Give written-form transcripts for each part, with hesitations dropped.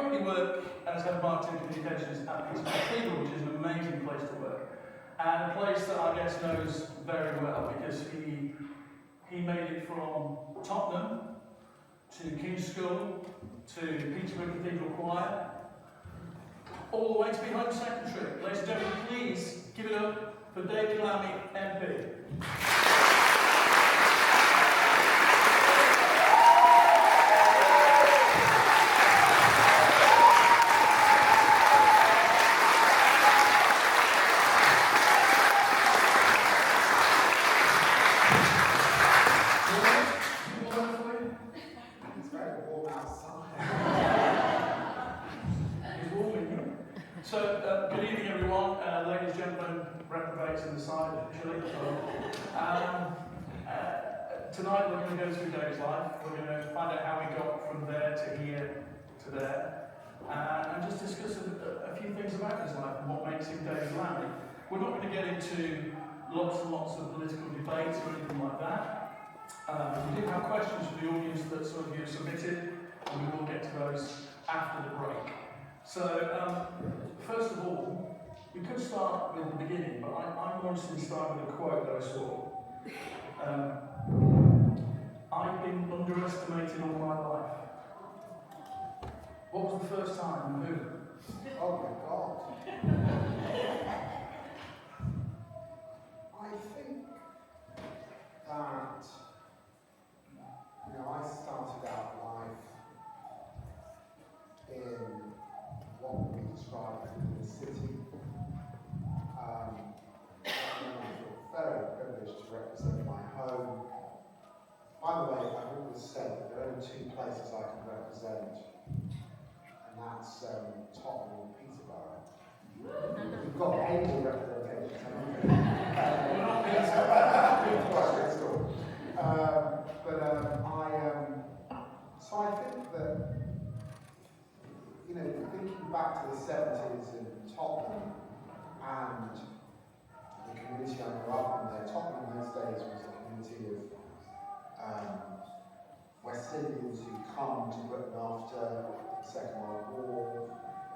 currently work as head of marketing and communications at Peterborough, which is an amazing place to work, and a place that I guess knows very well because he made it from Tottenham to King's School to Peterborough Cathedral Choir, all the way to be Home Secretary. Ladies and gentlemen, please give it up for David Lammy, MP. Good evening, everyone. Ladies and gentlemen, reprobates in the side, actually. Tonight we're going to go through David's life. We're going to find out how we got from there to here to there, and just discuss a few things about his life and what makes him David Lammy. We're not going to get into lots and lots of political debates or anything like that. We do have questions from the audience that some of you have submitted, and we will get to those after the break. So, first of all, we could start with the beginning, but I wanted to start with a quote that I saw. I've been underestimated all my life. What was the first time and who? Oh my God. I think that, I started out life in what would be described as the city. And I feel very privileged to represent my home. By the way, I've always said that there are only two places I can represent, and that's Tottenham and Peterborough. We've got able representation, haven't we? So I think that, thinking back to the 70s in Tottenham and the community I grew up in there, Tottenham in those days was a community of West Indians who come to Britain after the Second World War. It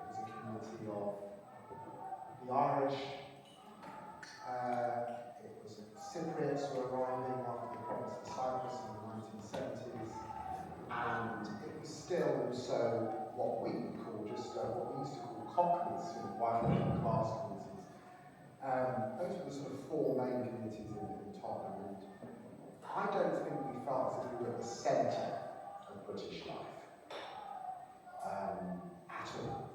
was a community of the Irish. It was Cypriots who were arriving after the province of Cyprus in the 1970s. And it was still also what we used to call cockneys, white working class communities. Those were the sort of four main communities in Tottenham. And I don't think we felt as if we were at the centre of British life at all.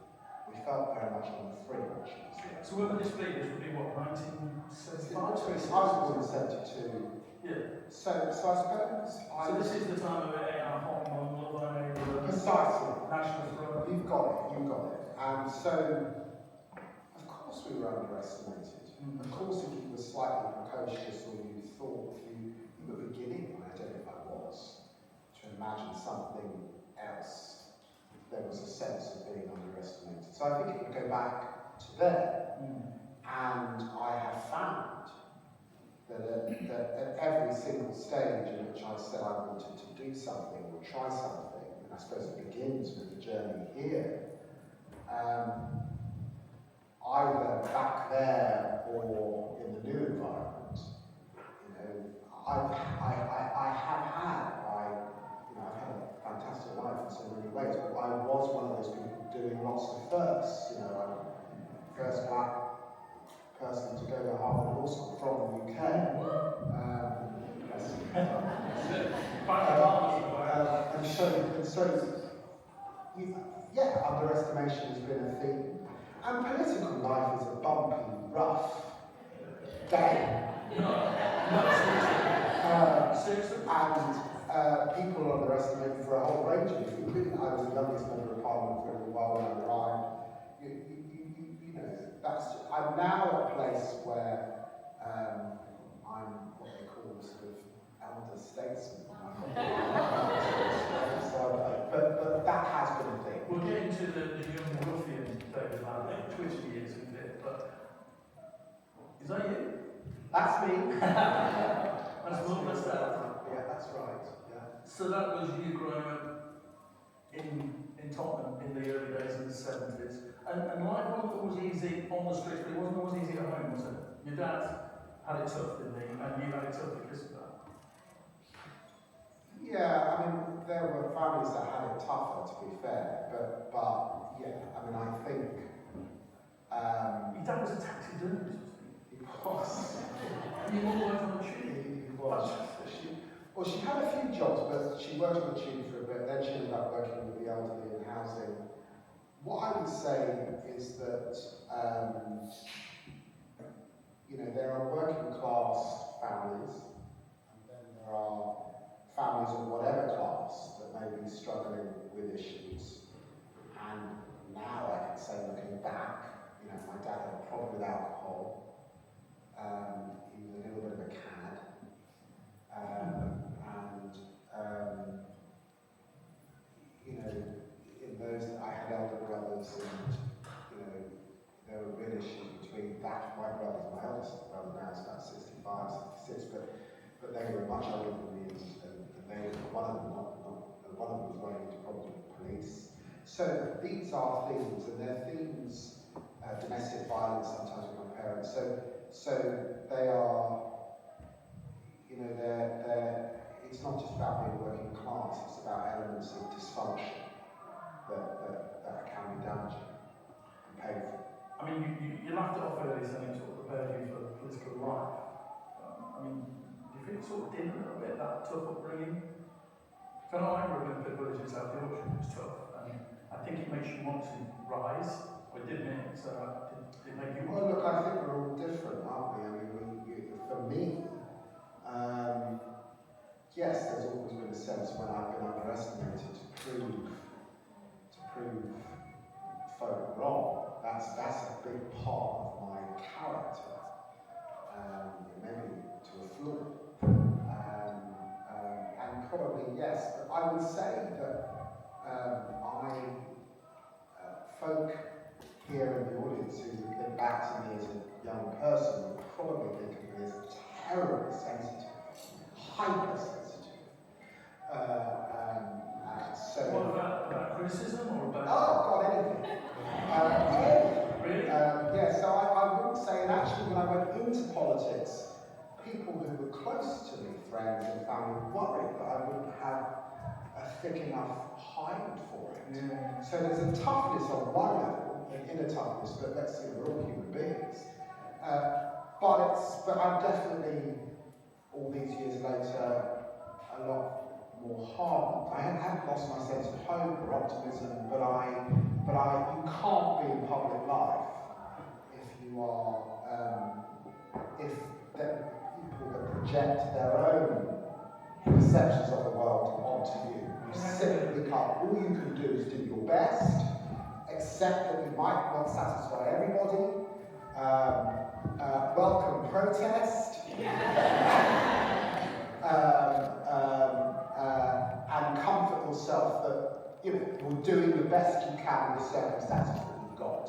We felt very much on the fringe. So when would this be? This would be what, 1975? I was born in 72. Yeah. So I suppose So this is the time of it, hot on Love Island, precisely. National Front. You've got it. And so, of course we were underestimated. Of course if you were slightly precocious or you thought you were beginning, and I don't know if I was, to imagine something else, there was a sense of being underestimated. So I think it would go back to there. And I have found that at every single stage in which I said I wanted to do something or try something, and I suppose it begins with the journey here, either back there or in the new environment, I've had a fantastic life in so many ways, but I was one of those people doing lots of firsts. I'm the first black person to go to Harvard Law School from the UK. Underestimation has been a theme. And political life is a bumpy, rough game. And people underestimate me for a whole range of different reasons. I was the youngest member of Parliament for a little while when I arrived. I'm now at a place where I'm what they call sort of elder statesman. But that has been a thing. We'll get into the young ruffian David Lammy, Twitter years in a bit, but is that you? That's me. That's Yeah, that's right. Yeah. So that was you growing up in Tottenham in the early days in the 70s. And life wasn't always easy on the streets, but it wasn't always easy at home, was it? Your dad had it tough, didn't he? And you had it tough because of that. Yeah, I mean, there were families that had it tougher, to be fair, but yeah, I mean, I think... Your dad was a taxidermist, he was. and you all worked on the tube. He was. She had a few jobs, but she worked on the tube for a bit, then she ended up working with the elderly in housing. What I would say is that, you know, there are working class families, and then there are families of whatever class that may be struggling with issues. And now I can say, looking back, you know, my dad had a problem with alcohol. He was a little bit of a cad. You know, in those, I had elder brothers, and you know, there were real issues between that. My brothers, my eldest brother now is about 65, 66, but they were much older than me, and they, one of them was running into problems with the police. So these are themes, and they're themes, domestic violence sometimes with my parents. So they are, you know, it's not just about being working class, it's about elements of dysfunction that can be damaging and painful. I mean, you laughed it off earlier saying it sort of prepared you for political life. I mean, do you think it sort of did a little bit, that tough upbringing? I know I grew up in a bit village in South Yorkshire, it was tough, and I think it makes you want to rise, or it did me, so did it make you want to? Well, look, I think we're all different, aren't we? I mean, for me, yes, there's always been a sense when I've been underestimated to prove folk wrong. That's a big part of my character, maybe to a flaw. And probably yes, but I would say that folk here in the audience who think back to me as a young person would probably think of me as terribly sensitive, hypersensitive. So What about criticism or about? Oh God, anything. Anything. Really? Yeah. So I wouldn't say. And actually, when I went into politics, people who were close to me, friends and family, worried that I wouldn't have a thick enough hide for it. Yeah. So there's a toughness on one level, an inner toughness, but let's see, we're all human beings. But I'm definitely, all these years later, a lot more hardened. I haven't lost my sense of hope or optimism, but you can't be in public life if you are, if the people that project their own perceptions of the world onto you. You simply can't. All you can do is do your best, accept that you might not satisfy everybody, welcome protest, and comfort yourself that you're doing the best you can with the circumstances that you've got,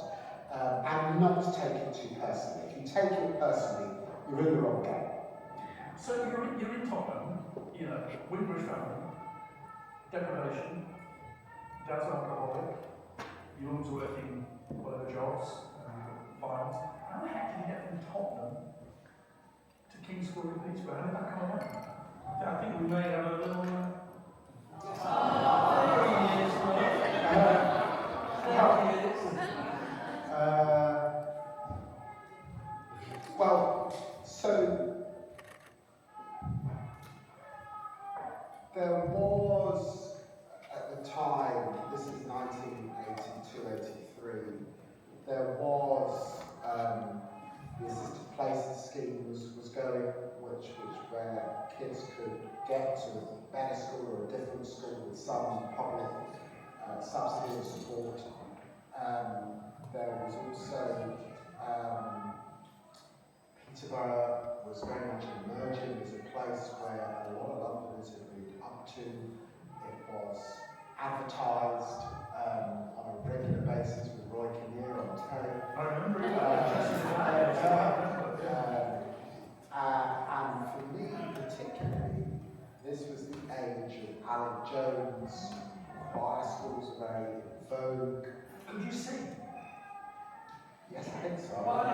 and not take it too personally. If you take it personally, you're in the wrong game. So you're in Tottenham, you know, Windrush family, deprivation, dad's an alcoholic, your mum's working whatever jobs, violence. How the heck did you get from Tottenham to King's School in Peterborough? How did that come about? I think we may have a little... Well, so there was, at the time, this is 1982-83, there was the assisted places scheme was going, where kids could get to a better school or a different school with some public subsidy and support. There was also Peterborough was very much emerging as a place where a lot of Londoners had moved up to. It was advertised on a regular basis with Roy Kinnear on telly. I remember. And for me particularly, this was the age of Alec Jones. Choir schools were very Vogue. Could you sing? Yes, I think so. Well,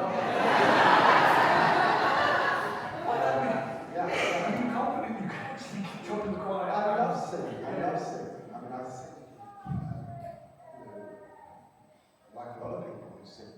Yeah. Are you confident you can actually join the choir? I love singing. I love singing. I mean, I sing. Like a lot of people who sing,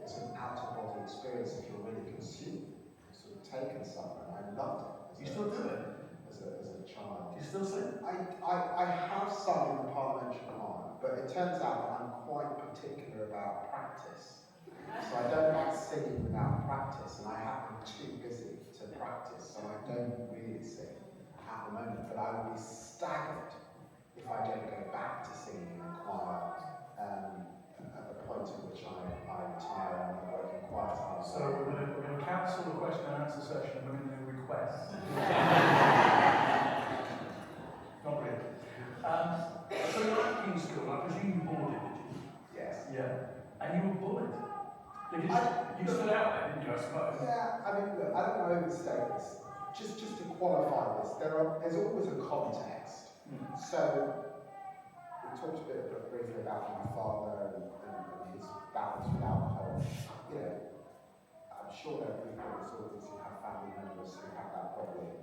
it's an out-of-body experience if you're really consumed. You're sort of taken somewhere. I loved it. You still do it? As a child. Do you still sing? I have sung in the parliamentary choir, but it turns out that I'm quite particular about practice. So I don't like singing without practice, and I have been too busy to practice, so I don't really sing at the moment. But I will be staggered if I don't go back to singing in a choir at the point at which I retire and I work in choir time. So we're going to cancel the question and answer session and we're going to do requests. Not really. So you're at King's School, I presume you boarded, did you? Yes. Yeah. And you were bullied. Because you stood out there, didn't you, I suppose? Yeah, I mean, look, I don't want to overstate this. Just to qualify this, there's always a context. So, we talked a bit briefly about my father and his battles with alcohol. You know, I'm sure there are people in this audience who have family members who have that problem.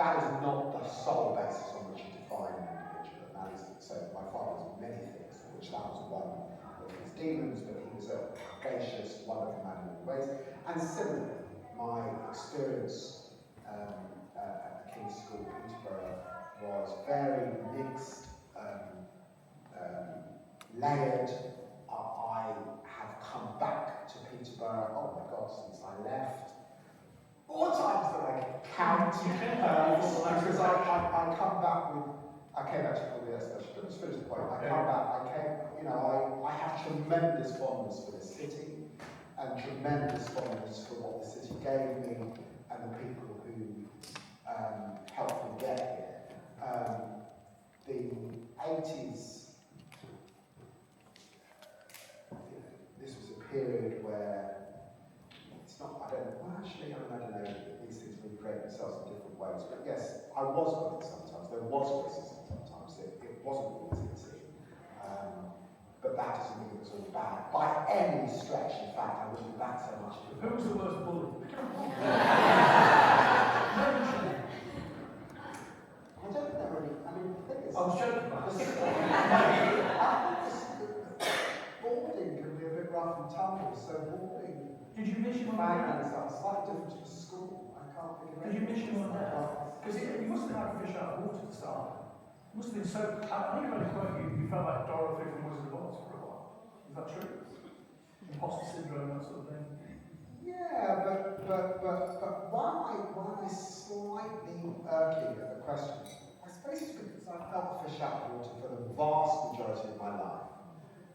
That is not the sole basis on which you define an individual. And that is, so my father was many things, which that was one of his demons, but he was a gracious, wonderful man in many ways. And similarly, my experience at the King's School, Peterborough, was very mixed, layered. I have come back to Peterborough, oh my God, since I left. All times that I can count, because I come back with, I came back to probably let's finish the point. I come back, I have tremendous fondness for the city, and tremendous fondness for what the city gave me, and the people who helped me get here. The 80s, this was a period where it's not, I don't know, these things really create themselves in different ways, but yes, I was bullied sometimes, there was racism sometimes, it wasn't always easy, but that doesn't mean it was all bad, by any stretch. In fact, I wouldn't back so much. Who was the worst bully? I don't know really, I mean, the thing is, I was joking about this. boarding can be a bit rough and tumble, so boarding, Did you miss your mum and family dad? stuff, it's slightly different to school. I can't think of Did you miss your mum and dad? anything. Because you must have been like a fish out of water to start with. It must have been so, I think I read a quote, you felt like Dorothy from Wizard of Oz for a while. Is that true? Imposter syndrome, that sort of thing. Yeah, but why am I slightly irking at the question? I suppose it's because I felt fish out of water for the vast majority of my life.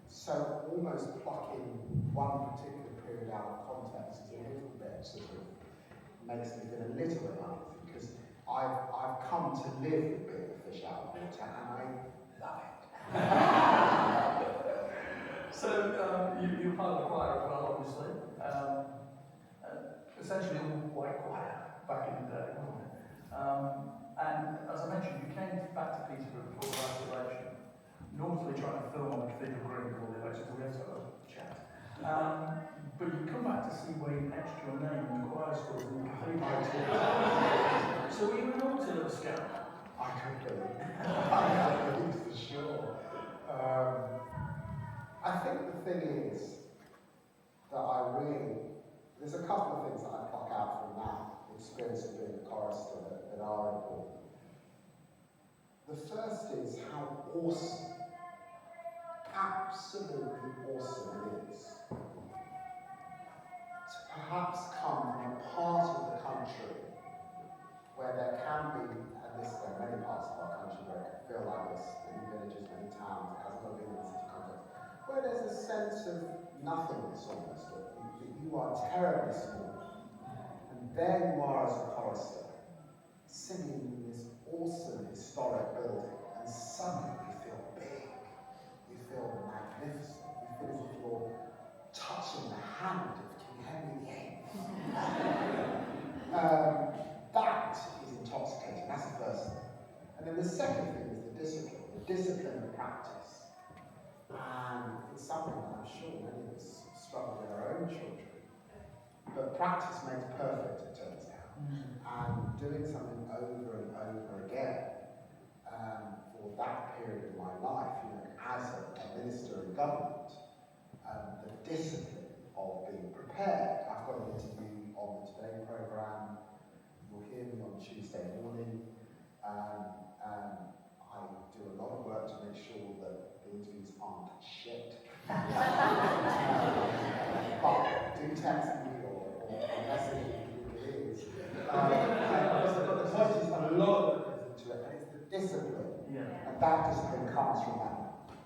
So almost plucking one particular period out of context is a little bit sort of makes me feel a little bit uneasy, because I've come to live with being a fish out of water, and I love it. So you're part of the choir as well, obviously. Essentially all white choir back in the day, wasn't it? And as I mentioned, you came back to Peterborough before the last election. Normally trying to film on the Cathedral Green before the election, so we have to have a chat. But you come back to see where you etched your name in the choir schools in the cathedral. So were you an naughty little scout? I could be. I could be for sure. I think the thing is that there's a couple of things that I pluck out from that experience of being a chorister that are important. The first is how awesome, absolutely awesome it is to perhaps come from a part of the country where there can be, and there are many parts of our country where it can feel like this, many villages, many towns, it hasn't got to be in the city context, where there's a sense of nothingness almost, that you are terribly small. And there you are as a chorister, singing in this awesome historic building, and suddenly you feel big, you feel magnificent, you feel as if you're touching the hand of King Henry VIII. That is intoxicating, that's the first thing. And then the second thing is the discipline of practice. And it's something that I'm sure many of us struggle with our own children. But practice makes perfect, it turns out. And doing something over and over again for that period of my life, as a minister in government, the discipline of being prepared. I've got an interview on the Today programme. You'll hear me on Tuesday morning. I do a lot of work to make sure that the interviews aren't shit. But do text me or message me if it is. Because the point is a lot of it goes into it, and it's the discipline. Yeah. And that discipline comes from that.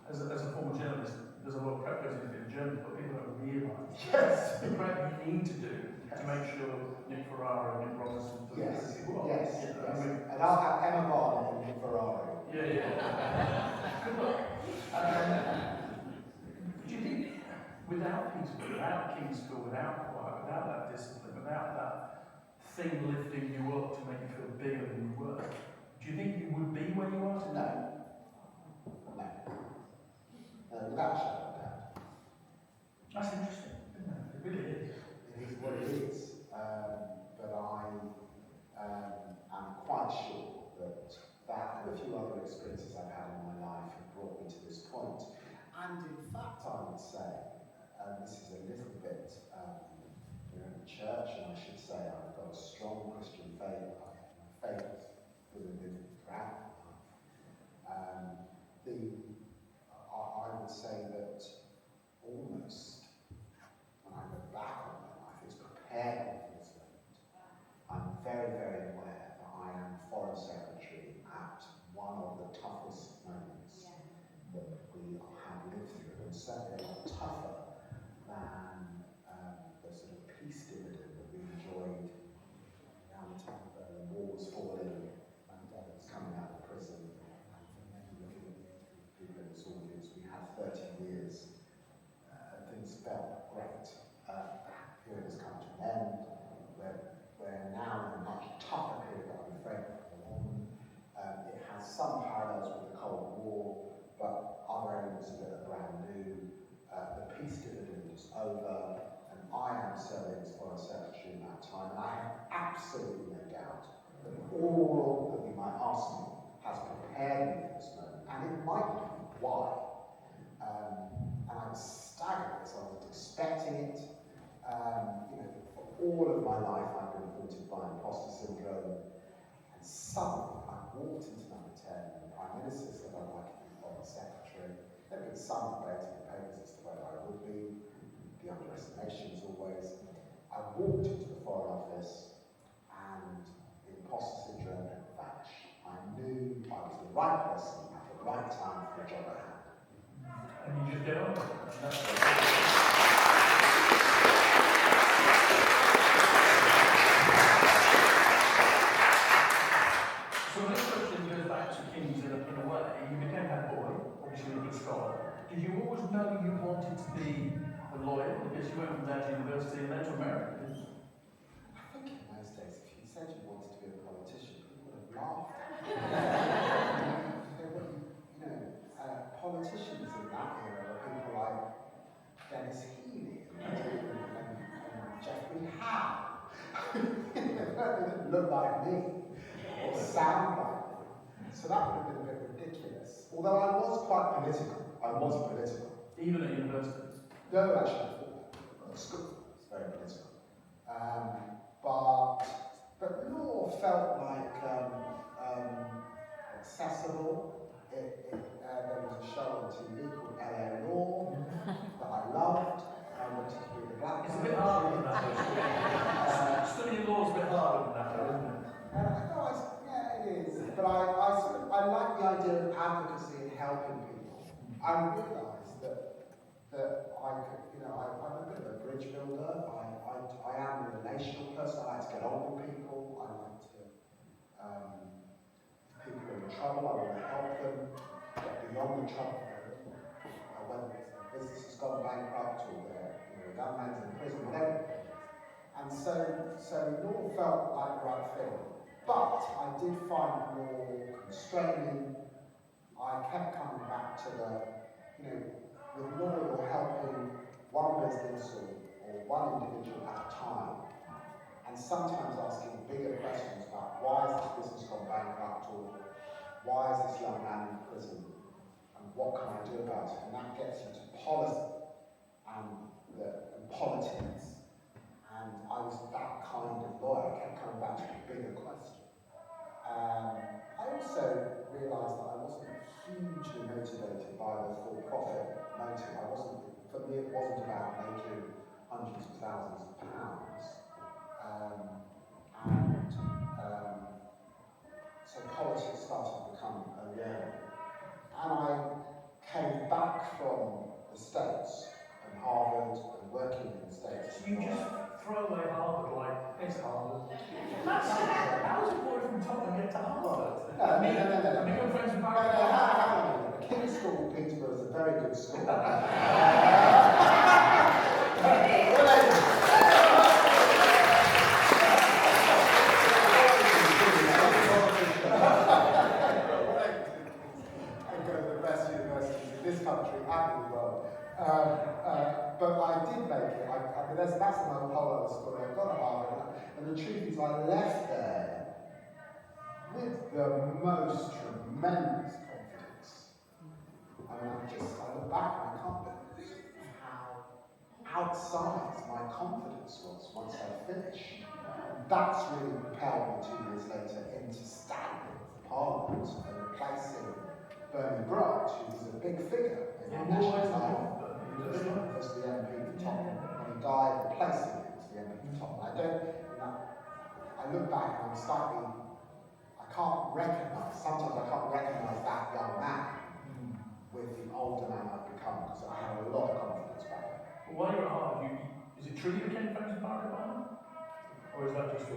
As a former journalist, there's a lot of prep goes into being a journalist, but people don't realise Yes. the prep you need to do to make sure Nick Ferrara and Nick Robinson do Yes. pretty well. Yes. Yeah, Yes. I mean, And I'll have Emma Barnett and Nick Ferrara. Yeah. Good luck. Do you think without Peterborough, without King's School, without choir, without that discipline, without that thing lifting you up to make you feel bigger than you were, do you think you would be where you are today? No. Without a shadow of doubt. That's interesting, isn't it? It really is. It is what it is. But I am quite sure that and a few other experiences I've had in my life have brought me to this point. And in fact, I would say, this is a little bit, we're in a church, and I should say I've got a strong Christian faith. My faith within me throughout my life. I would say that almost, when I look back on my life, it's prepared me for this moment. I'm very, very aware that I am Foreign Secretary at one of the toughest moments that we have lived through, and certainly a lot tougher than the sort of peace dividend that we enjoyed around the time that the war was falling, Mandela was coming out of prison, and for many looking at people in this audience, we had 30 years, and things felt great. That period has come to an end. We're now in a much tougher period, I'm afraid, it has some parallels with the Cold War, but other elements of it are brand new. The peace dividend is over, and I am serving as Foreign Secretary in that time, and I have absolutely no doubt that all that you might ask me has prepared me for this moment, and it might be why. And I'm staggered because I wasn't expecting it. For all of my life I've been haunted by imposter syndrome, and suddenly I walked into number 10, and the Prime Minister said I'd like to be Foreign Secretary. There had been some debate in the papers as to whether I would be, the underestimation as always. I walked into the Foreign Office, and the imposter syndrome had vanished. I knew I was the right person at the right time for the job at hand. And you just get on with it. So the next question goes back to King's in a way. You became head boy, obviously a good scholar. Did you always know you wanted to be a lawyer? Because you went from there to university and then to America, didn't you? I think in those days, if you said you wanted to be a politician, people would have laughed. Politicians in that era were people like Dennis Healey and Geoffrey Howe. They didn't look like me or sound like me. So that would have been a bit ridiculous. Although I was quite political. Even at university? No, actually, before that. School was very political. But law felt like accessible. There was a show on TV called LA Law that I loved. I wanted to be the black. It's a bit harder than that. Studying law is a bit harder than that, isn't it? Yeah, it is. But I like the idea of advocacy and helping people. I realised that I could, I'm a bit of a bridge builder. I am a relational person. I like to get on with people. I like to, if people are in trouble, I want to help them get beyond the trouble. Whether a business has gone bankrupt or a young man's in prison, whatever. And so law felt like the right thing. But I did find law constraining. I kept coming back to the, business or one individual at a time, and sometimes asking bigger questions about why has this business gone bankrupt, or why is this young man in prison, and what can I do about it? And that gets into policy and politics. And I was that kind of lawyer. I kept coming back to the bigger question. I also realised that I wasn't hugely motivated by the for-profit motive. For me, it wasn't about making hundreds of thousands of pounds. So politics started to become a reality. And I came back from the States and Harvard and working in the States. So you just throw away Harvard like, it's Harvard. That's it. How does a boy from Tottenham get to Harvard? No. Become friends with Barry. The King's School, Peterborough, is a very good school. This country and in the world. But I did make it. I mean, that's another whole other story. I got to Harvard, and the truth is I left there with the most tremendous confidence. I mean, I look back and I can't believe how outsized my confidence was once I finished. That's really propelled me 2 years later into standing for Parliament and replacing Bernie Brock, who was a big figure in our national life, as the MP for Tottenham. When he died, replacing him as the MP for Tottenham. I look back and sometimes I can't recognise that young man with the older man I've become, because I had a lot of confidence back then. But while you're at Harvard, is it true you became friends with Barry Obama? Or is that just a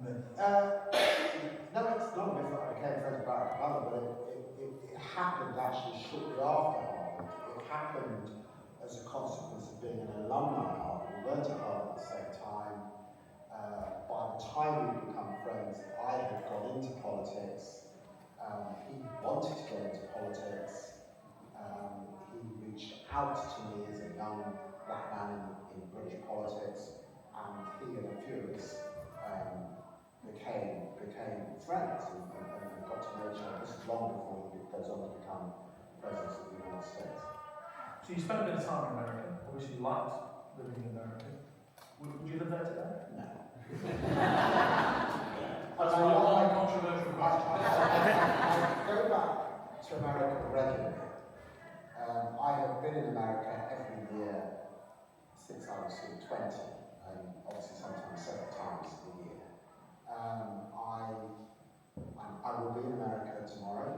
myth? No, it's not a myth that I became friends with Barack Obama, but it happened actually shortly after Harvard. It happened as a consequence of being an alumni at Harvard. We went to Harvard at the same time. By the time we become friends, I had got into politics. He wanted to get into politics. He reached out to me as a young black man in British politics, and he and a few of us became friends and got to know each other. This is long before he goes on to become President of the United States. So you spent a bit of time in America. Obviously you liked living in America. Would you live there today? No. That's one controversial question. I go back to America regularly. I have been in America every year since I was sort of 20, and obviously sometimes several times a year. I will be in America tomorrow,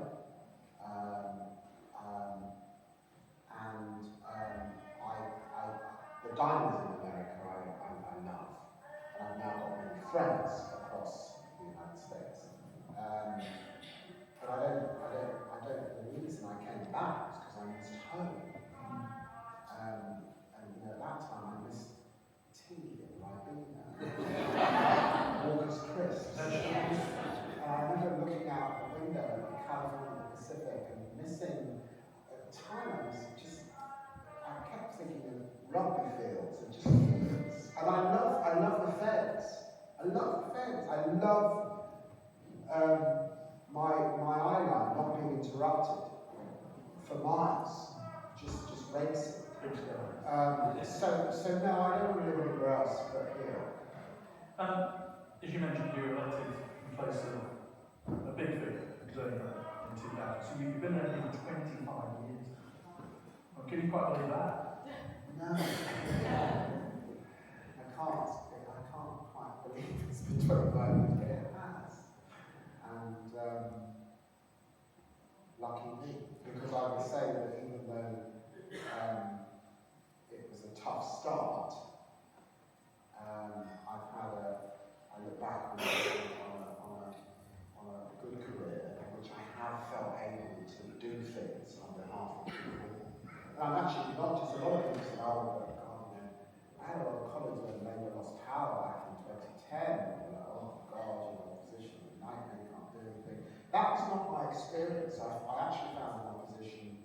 the diamonds in America I love, and I've now got many friends across the United States. But I don't. The reason I came back was because I missed home, and at that time I missed tea in Ribena, Walker's crisps. I remember looking out the window at the California Pacific and missing, at the time I kept thinking of rugby fields and just fields. And I love the fens. I love my eye line not being interrupted for miles, just racing. So no, I don't really live anywhere else but here. As you mentioned, you were elected in place of a big figure, Xavier, in 2000. So you've been there nearly 25 years. Well, can you quite believe that? No. I can't quite believe it's been 25 years, but it has. And lucky me, because I would say that even though it was a tough start, I look back on a good career in which I have felt able to do things on behalf of people. And I'm actually not just a lot of people say, oh, but God, I had a lot of colleagues when Labour lost power back in 2010. Oh God, opposition, nightmare, you can't do anything. That was not my experience. I actually found in opposition,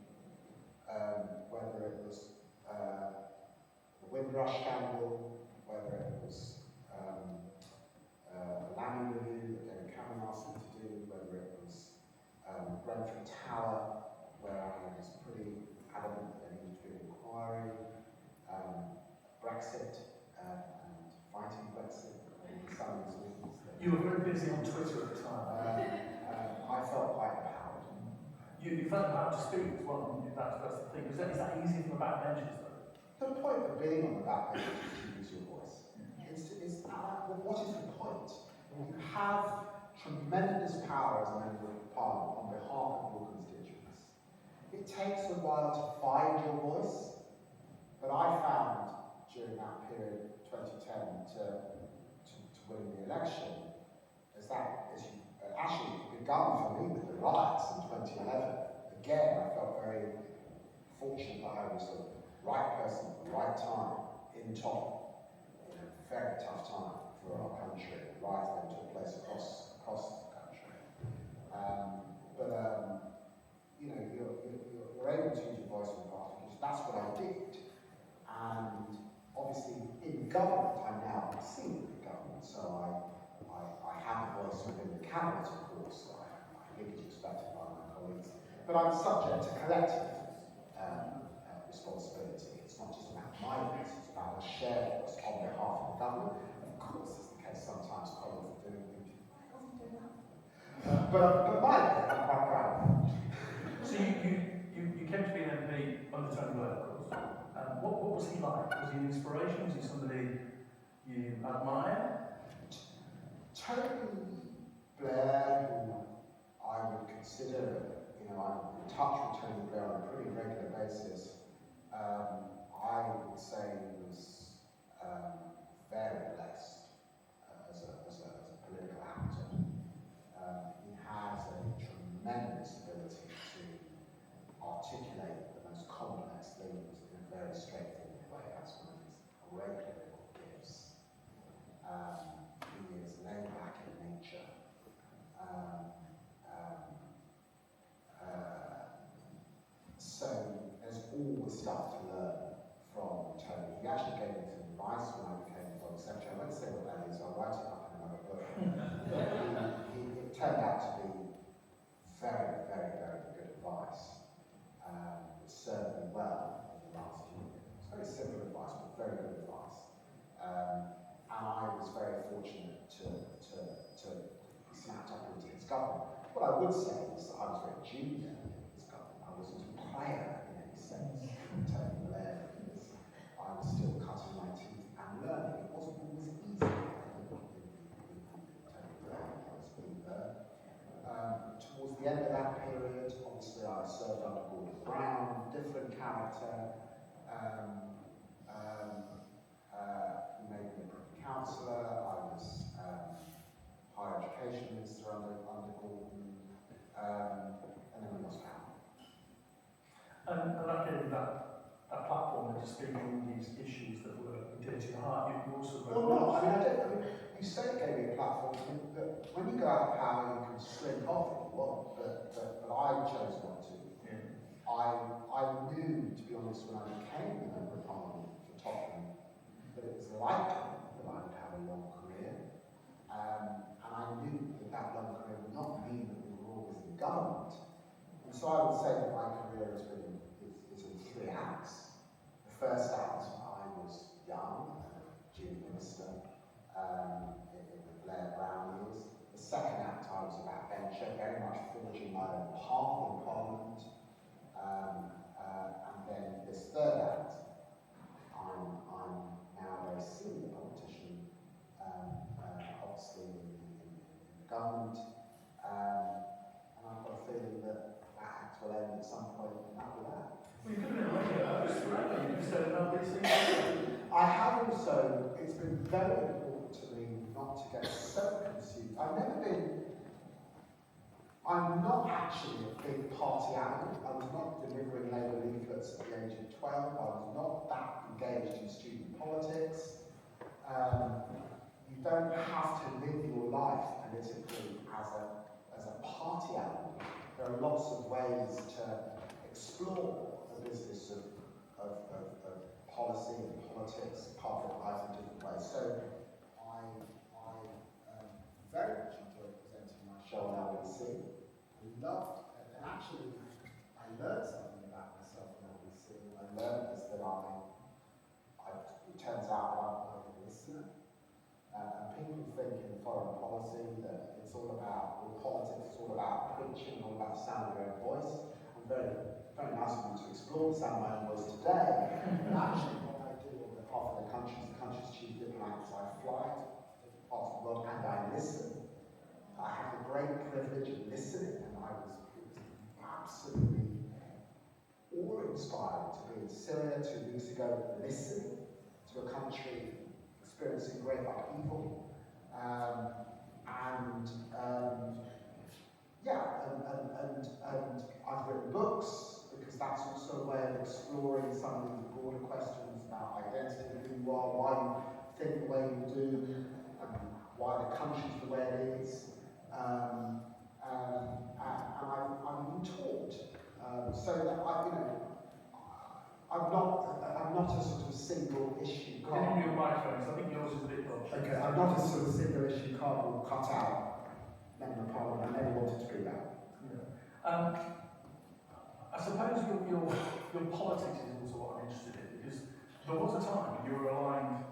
whether it was the brush scandal, whether it was the Lammy review that David Lammy asked me to do, whether it was Brentford Tower, where I was pretty adamant that there needed to be an inquiry, Brexit and fighting Brexit, some reasons. You were very busy on Twitter at the time. I felt quite empowered. You felt empowered to speak as well. That's the thing. Is that easy from the backbenches though? The point of being on the backbench is to use your voice. What is the point? You have tremendous power as a member of Parliament on behalf of your constituents. It takes a while to find your voice, but I found during that period, 2010, to win the election, actually begun for me with the riots in 2011. Again, I felt very fortunate that I was the right person at the right time in Tottenham in a very tough time for our country. The riots then took place across the country. You're able to use your voice in the party because that's what I did. And obviously, in government, I'm now a senior in government, so I have a voice within the cabinet, of course. I think it's respected by my colleagues, but I'm subject to collective responsibility. It's not just about my voice; it's about a shared voice on behalf of the government. Of course, it's the case sometimes colleagues are doing things. Why doesn't do that? But my voice, I'm quite proud of it. So you came to be an MP under Tony Blair, of course. What was he like? Was he an inspiration? Was he somebody you admire? Tony Blair, who I would consider, I'm in touch with Tony Blair on a pretty regular basis. I would say he was very blessed as a political actor. He has a tremendous ability to articulate the most complex things in a very straightforward way. That's one of his great political gifts. He is laid back in nature. So there's always stuff to learn from Tony. He actually gave me some advice when I became Foreign Secretary. I won't say what that is, I'll write it up in another book. It turned out to be very, very, very good advice. It served me well in the last year. It's very simple advice, but very good advice. And I was very fortunate to be snapped up into his government. What I would say is that I was very junior in his government. I wasn't a player in any sense in Tony Blair because I was still cutting my teeth and learning. It wasn't always easy in Tony Blair. I was being learned. Towards the end of that period, obviously I served under Gordon Brown, different character. He made me a Privy Councillor. I was Higher Education Minister under Gordon, and then we lost power. And that gave you that platform to speak on these issues that were dear to your heart. You also You say it gave me a platform, but when you go out of power, you can slip off if you want, but I chose not to. Yeah. I knew, to be honest, when I became a member of Parliament for Tottenham, that it was likely that I would have a long career. And I knew that long career would not mean that we were always in government. And so I would say that my career is in 3 acts. The first act, I was young, junior minister, in the Blair Brown years. The second act, I was a backbencher, very much forging my own path in Parliament. And then this third act, I'm now a very senior politician, obviously in the government, and I've got a feeling that act will end at some point, and that will end. Well, you could have been lucky about this forever. You've said about these things. I have also, it's been very important to me not to get so consumed. I'm not actually a big party animal. I was not delivering Labour leaflets at the age of 12. I was not that engaged in student politics. You don't have to live your life politically as a party animal. There are lots of ways to explore the business of policy and politics, public life in different ways. So I very much enjoyed presenting my show on LBC. I loved it, and actually I learned something about myself on LBC. I learned is that it turns out that I'm a listener. And people think in foreign policy that it's all about, or politics, it's all about preaching, all about the sound of your own voice. I'm very, very nice of you to explore the sound of my own voice today. But actually what I do on behalf of the country's chief diplomat, is I fly to different parts of the world and I listen. I have the great privilege of listening, and it was absolutely awe-inspiring to be in Syria 2 weeks ago, listening to a country experiencing great upheaval, and I've written books because that's also a way of exploring some of these broader questions about identity, who you are, why you think the way you do, why the country's the way it is, and I've been taught so that I'm not a sort of single issue card. Give me your microphone, I think yours is a bit dodgy. Okay, I'm not a sort of single issue cardboard cutout member of Parliament. I never wanted to be that. Yeah. I suppose your politics is also what I'm interested in, because there was a time when you were aligned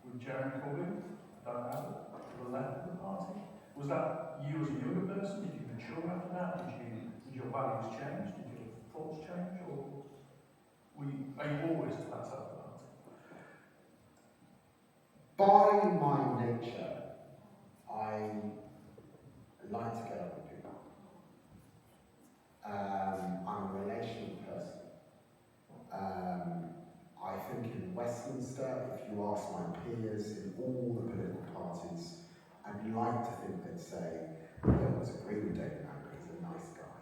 with Jeremy Corbyn, to the left of the party. Was that you as a younger person? Did you mature after that? Did your values change? Did your thoughts change? Or are you always to that side of the party? By my nature, I like to get on with people. I'm a relational person. I think in Westminster, if you ask my peers in all the political parties, I'd like to think they'd say, I don't always agree with David Lammy, he's a nice guy.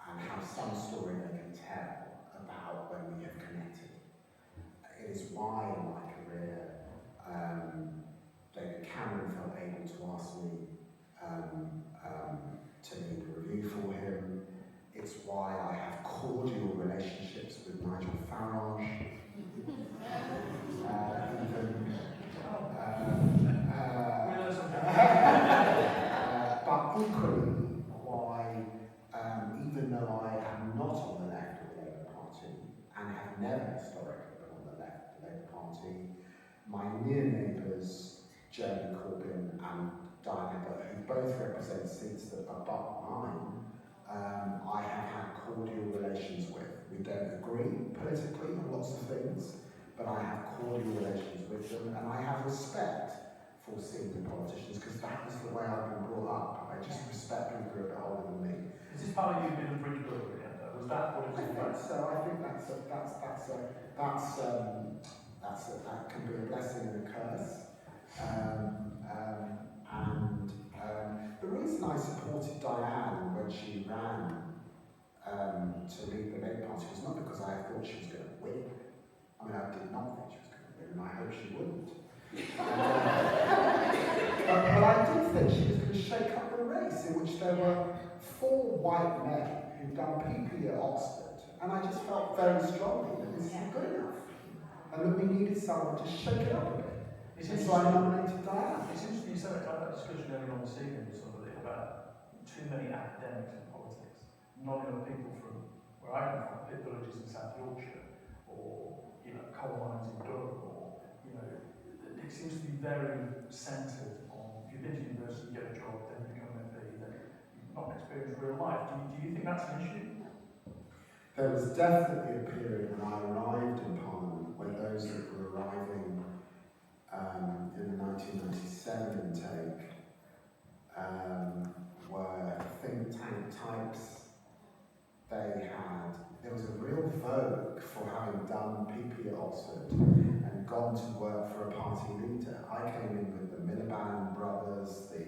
And have some story they can tell about when we have connected. It is why in my career, David Cameron felt able to ask me to lead a review for him. It's why I have cordial relationships with Nigel Farage. But equally, why, even though I am not on the left of the Labour Party and have never historically been on the left of the Labour Party, my near neighbours, Jeremy Corbyn and Diane Abbott, who both represent seats that are but mine, I have had cordial relations with. We don't agree politically on lots of things, but I have cordial relations with them, and I have respect for senior politicians, because that was the way I've been brought up. I just respect people who are a bit older than me. Is this part of you being a bridge builder again, though? Was that what it was about? So I think that can be a blessing and a curse. The reason I supported Diane when she ran to lead the Labour Party was not because I thought she was going to win. I mean, I did not think she was going to win, and I hope she wouldn't. But I did think she was going to shake up the race, in which there were 4 white men who'd done PP at Oxford, and I just felt very strongly that this isn't good enough, and that we needed someone to shake it up a bit. And so I nominated Diane. It's interesting you said that discussion earlier on this evening with somebody about too many academics in politics, not enough people from where I come from, pit villages in South Yorkshire, or coal mines in Durham, or it seems to be very centred on if you've been to university, you get a job, then you become an MP, then you've not experienced real life. Do you think that's an issue? There was definitely a period when I arrived in Parliament when those that were arriving in the 1997 intake were think tank types. There was a real vogue for having done PP at Oxford and gone to work for a party leader. I came in with the Miliband brothers, the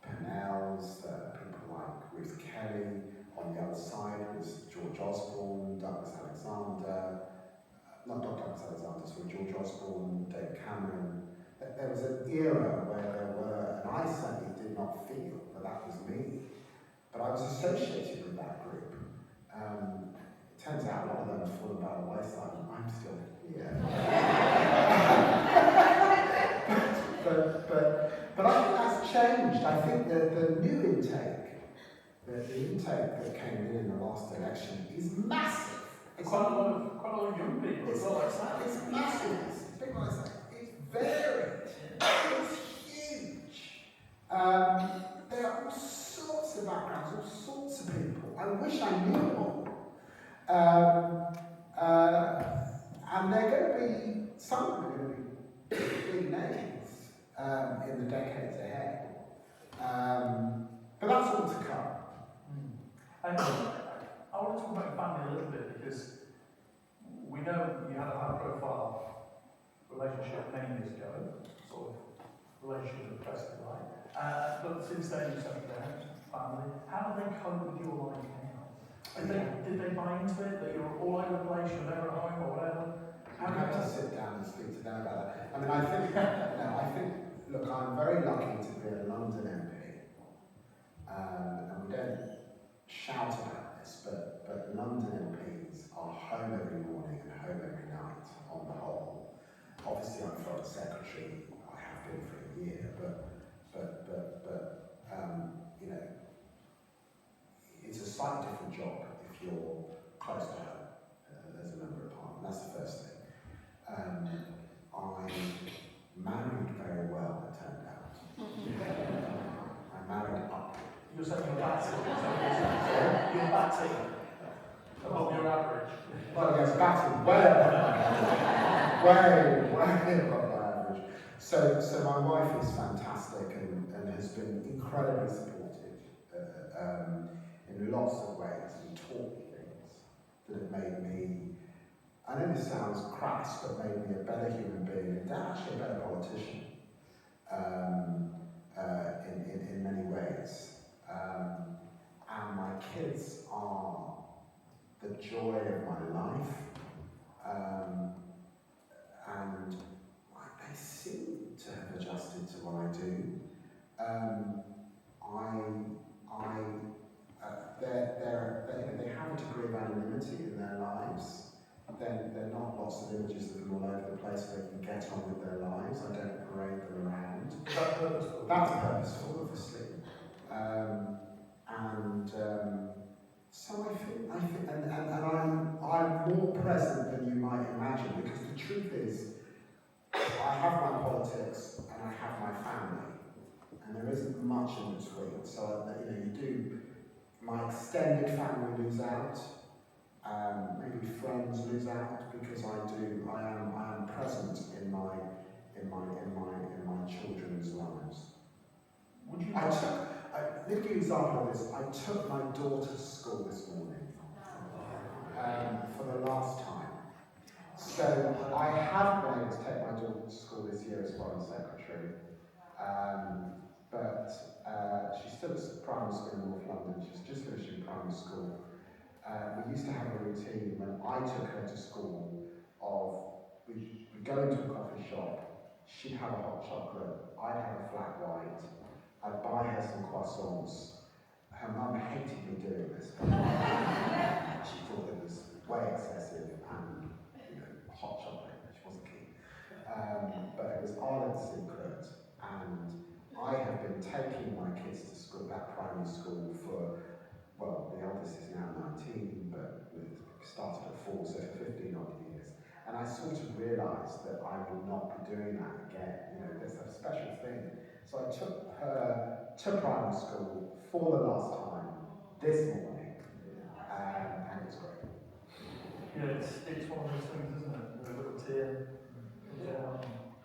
Pennells, people like Ruth Kelly. On the other side was George Osborne, Douglas Alexander, not Douglas Alexander, sorry, George Osborne, David Cameron. There was an era where there were, and I certainly did not feel that that was me, but I was associated with that group. It turns out a lot of them have fallen by the wayside, and I'm still here. but I think that's changed. I think that the new intake, the intake that came in the last election is massive. It's quite a lot of young people as well, like that. It's massive. It's big like that. It's varied. It's huge. There are all sorts of backgrounds, all sorts of people. I wish I knew them all. And they're going to be, some of them are going to be big names in the decades ahead. But that's all to come. And I want to talk about your family a little bit, because we know you had a high-profile relationship many years ago, sort of relationship with the press, if you like. But since then you settled down, family. How do they cope with your life now? Did they buy into it, that you're all over the place, you're never at home or whatever? I have to sit down and speak to them about that. I mean, I think, look, I'm very lucky to be a London MP. And we don't shout about this, but London MPs are home every morning and home every night on the whole. Obviously, I'm Foreign Secretary. I have been for a year, but you know, it's a slightly different job if you're close to home as a member of Parliament. That's the first thing. I married very well, it turned out. I married up. You're saying you're batty. You're batty. Above your average. Well, yes, batty. Way above my average. So my wife is fantastic and has been incredibly supportive in lots of ways and taught me things that have made me, I know this sounds crass, but made me a better human being and actually a better politician in many ways. And my kids are the joy of my life, and they seem to have adjusted to what I do. They have a degree of anonymity in their lives. They're not lots of images of them all over the place so they can get on with their lives. I don't parade them around. That's purposeful. That's purposeful, obviously. So I think, and I'm more present than you might imagine, because the truth is, I have my politics and I have my family, and there isn't much in between. So you do. My extended family lose out. Maybe friends lose out because I am present in my children's lives. Would you Let me give you an example of this. I took my daughter to school this morning for the last time. So I have been able to take my daughter to school this year as Foreign Secretary, but she's still at primary school in North London. She's just finishing primary school. We used to have a routine when I took her to school of we'd go into a coffee shop, she'd have a hot chocolate, I'd have a flat white, I'd buy her some croissants. Her mum hated me doing this. She thought it was way excessive and hot chocolate, she wasn't keen. But it was Ireland's secret, and I have been taking my kids to school, that primary school, for, well, the eldest is now 19, but we started at 4, so for 15 odd years. And I sort of realised that I would not be doing that again. There's a special thing. So I took her to primary school for the last time this morning, and it was great. Yeah, it's one of those things, isn't it? With a little tear,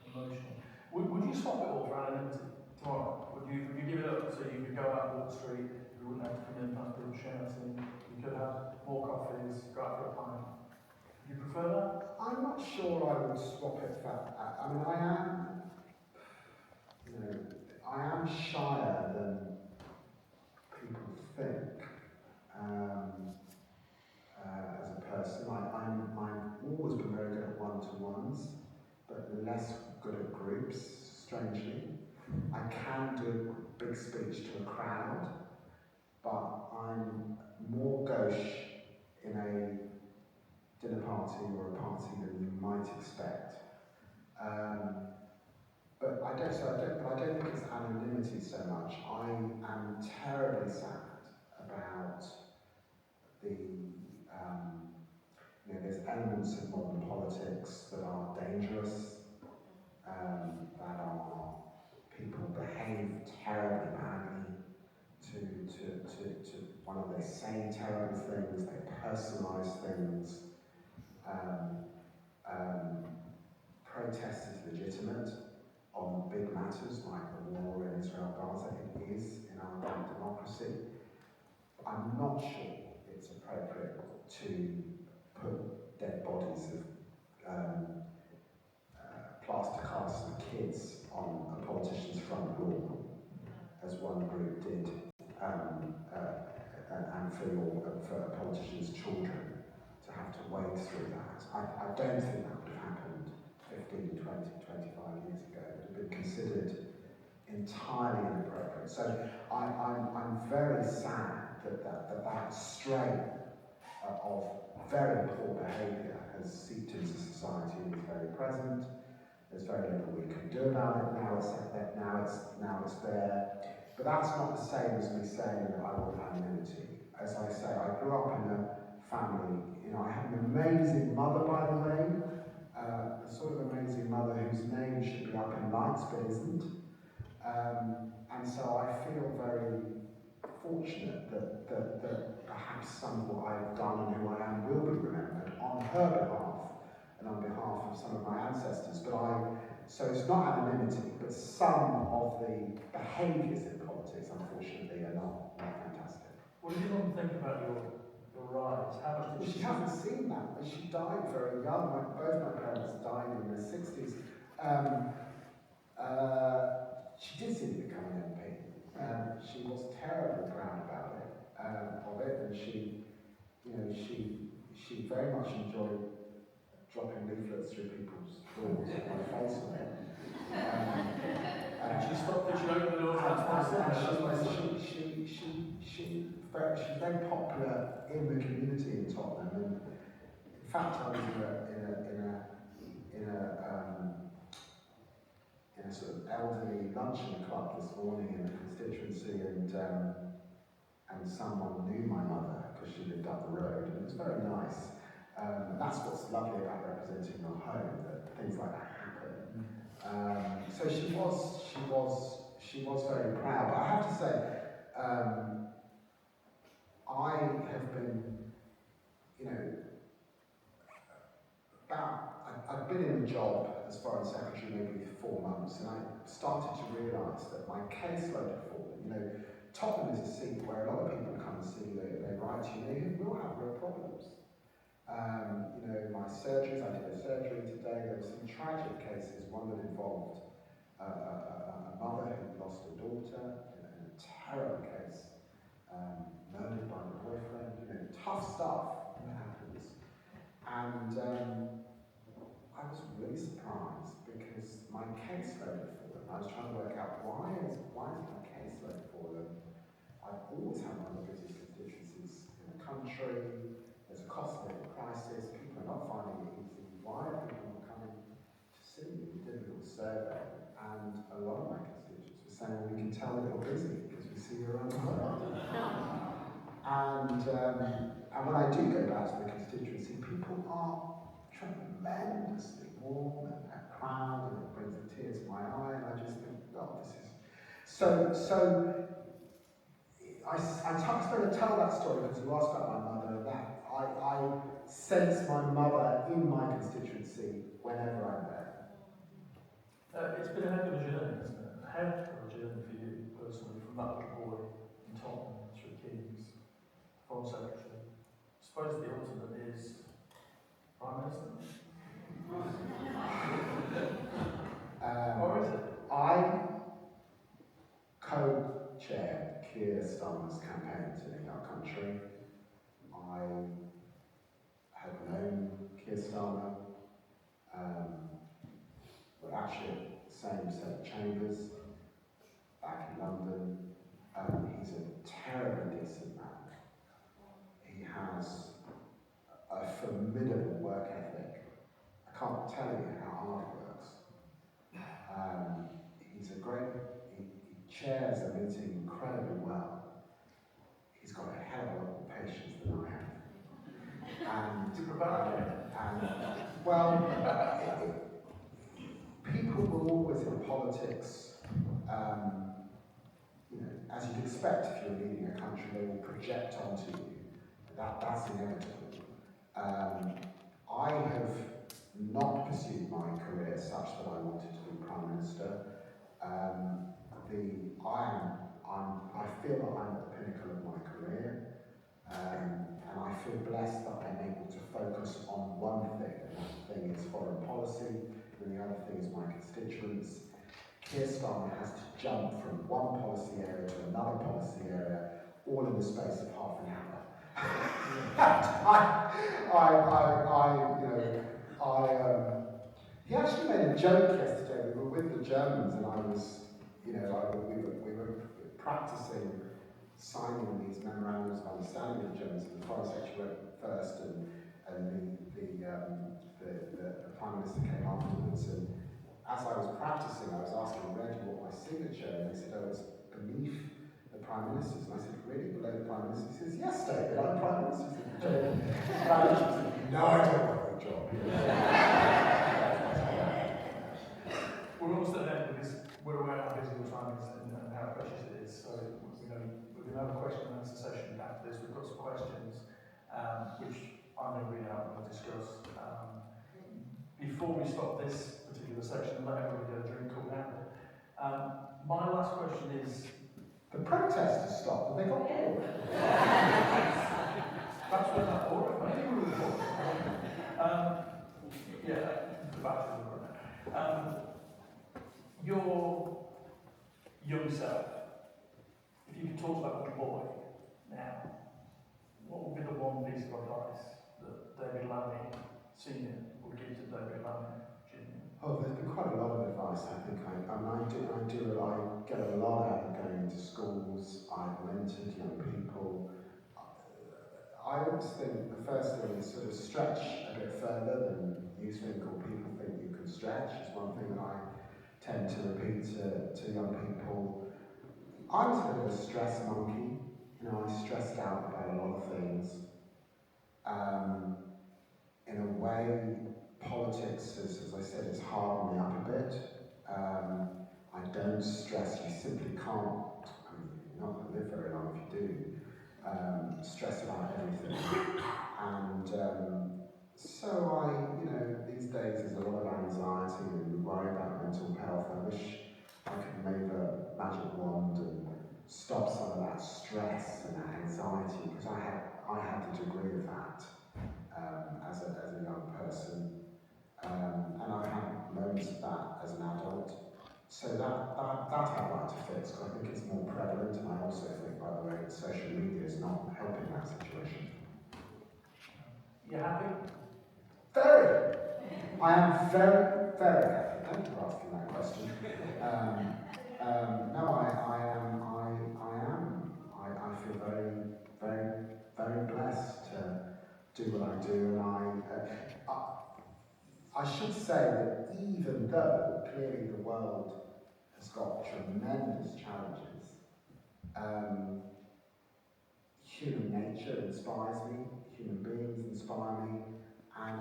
emotional. Would you swap it all for anonymity tomorrow? Would you give it up so you could go out Wall Street, you wouldn't have to come in past people shouting, you could have more coffees, go out for a pint? Do you prefer that? I'm not sure I would swap it for that. I mean, I am shyer than people think as a person. I've always been very good at one-to-ones, but less good at groups, strangely. I can do a big speech to a crowd, but I'm more gauche very sad about the, there's elements of modern politics that are dangerous, that are people behave terribly badly to they say terrible things, they personalise things. Protest is legitimate on big matters like the war in Israel-Gaza. It is in our democracy. I'm not sure it's appropriate to put dead bodies of plaster casts of kids on a politician's front lawn, as one group did, and for a politician's children to have to wade through that. I don't think that would have happened 15, 20, 25 years ago. It would have been considered entirely inappropriate. So I'm very sad that strain of very poor behaviour has seeped into society and is very present. There's very little we can do about it. Now it's there. But that's not the same as me saying that I want anonymity. As I say, I grew up in a family. I had an amazing mother, by the way, a sort of amazing mother whose name should be up in lights but isn't. And so I feel very fortunate that perhaps some of what I've done and who I am will be remembered on her behalf and on behalf of some of my ancestors. So it's not anonymity, but some of the behaviours in politics, unfortunately, are not fantastic. What did your mum think about your rise? How much did she hasn't seen that. She died very young. Both my parents died in their 60s. She did see me become an MP. She was terribly proud about it, and she very much enjoyed dropping leaflets through people's doors with my face on it. She stopped the joke with all she's very popular in the community in Tottenham, and in fact I was in a sort of elderly luncheon club this morning in the constituency, and someone knew my mother because she lived up the road, and it was very nice. That's what's lovely about representing your home, that things like that happen. So she was very proud. But I have to say, I have been, I've been in a job as Foreign Secretary maybe 4 months, and I started to realise that my caseload had fallen. Tottenham is a seat where a lot of people come and see you, they write to you, they will have real problems. My surgeries, I did a surgery today, there were some tragic cases, one that involved a mother who lost a daughter in a terrible case, murdered by the boyfriend, tough stuff that happens. And I was really surprised because my caseload had fallen. I was trying to work out why is my caseload fallen. I've always had one of the busiest constituencies in the country. There's a cost of living crisis. People are not finding it easy. Why are people not coming to see me? We did a little survey, and a lot of my constituents were saying, well, we can tell that you're busy because we see you around the world. And when I do go back to the constituency, people are tremendously warm and proud, and it brings a tear to my eye, and I just think, oh, this is... So I started to tell that story because you asked about my mother, and that I sense my mother in my constituency whenever I'm there. It's been a heck of a journey, isn't it? A heck of a journey for you personally, from that little boy in Tottenham through Kings, Foreign Secretary. I suppose the ultimate is Prime Minister. Or is it? I co-chaired Keir Starmer's campaigns in our country. I had known Keir Starmer. We're actually at the same set of chambers back in London. He's a terribly decent man. He has a formidable work ethic. I can't tell you how hard he works. He's a great, he chairs a meeting incredibly well. People will always in politics, as you'd expect if you're leading a country, they will project onto you. That's inevitable. I have not pursued my career such that I wanted to be Prime Minister. I feel that I'm at the pinnacle of my career, and I feel blessed that I'm able to focus on one thing, and that thing is foreign policy, and the other thing is my constituents. Castor has to jump from one policy area to another policy area, all in the space of half an hour. He actually made a joke yesterday. We were with the Germans, and we were practicing signing these memorandums of understanding with the Germans. The Foreign Secretary went first, and the Prime Minister came afterwards. And as I was practicing, I was asking Reggie what my signature, and they said, "Oh, it's beneath the Prime Minister's." And I said, "Really, below the Prime Minister?" He says, "Yes, David, I'm Prime Minister." No, I don't want the job. We're almost at the end because we're aware how busy the time is and how precious it is. So we're going to have a question and answer session after this. We've got some questions which I'm going to read out and we'll discuss. Before we stop this particular section, let everybody get a drink called out. My last question is... The protesters stopped, and they got bored. Perhaps we're not bored, maybe we were bored. The batteries are running. Your young self, if you could talk about the boy now, what would be the one piece of advice that David Lammy Sr. would give to David Lammy Jr.? Oh, there's been quite a lot of advice. I think I get a lot out of going to schools. I've mentored young people. I always think the first thing is sort of stretch a bit further than you think or people think you can stretch. It's one thing that I tend to repeat to young people. I was a bit of a stress monkey. I stressed out about a lot of things. In a way, politics, as I said, has hardened me up a bit. I don't stress. You simply can't. You're not going to live very long if you do. Stress about everything. And so these days there's a lot of anxiety and we worry about mental health. I wish I could wave a magic wand and stop some of that stress and that anxiety, because I had a degree of that as a young person. And I've had moments of that as an adult. So that I'd like to fix, because I think it's more prevalent, and I also think, by the way, that social media is not helping that situation. You happy? Very! I am very, very happy. Thank you for asking that question. No, I feel very, very, very blessed to do what I do, and I should say that even though clearly the world has got tremendous challenges, human nature inspires me, human beings inspire me, and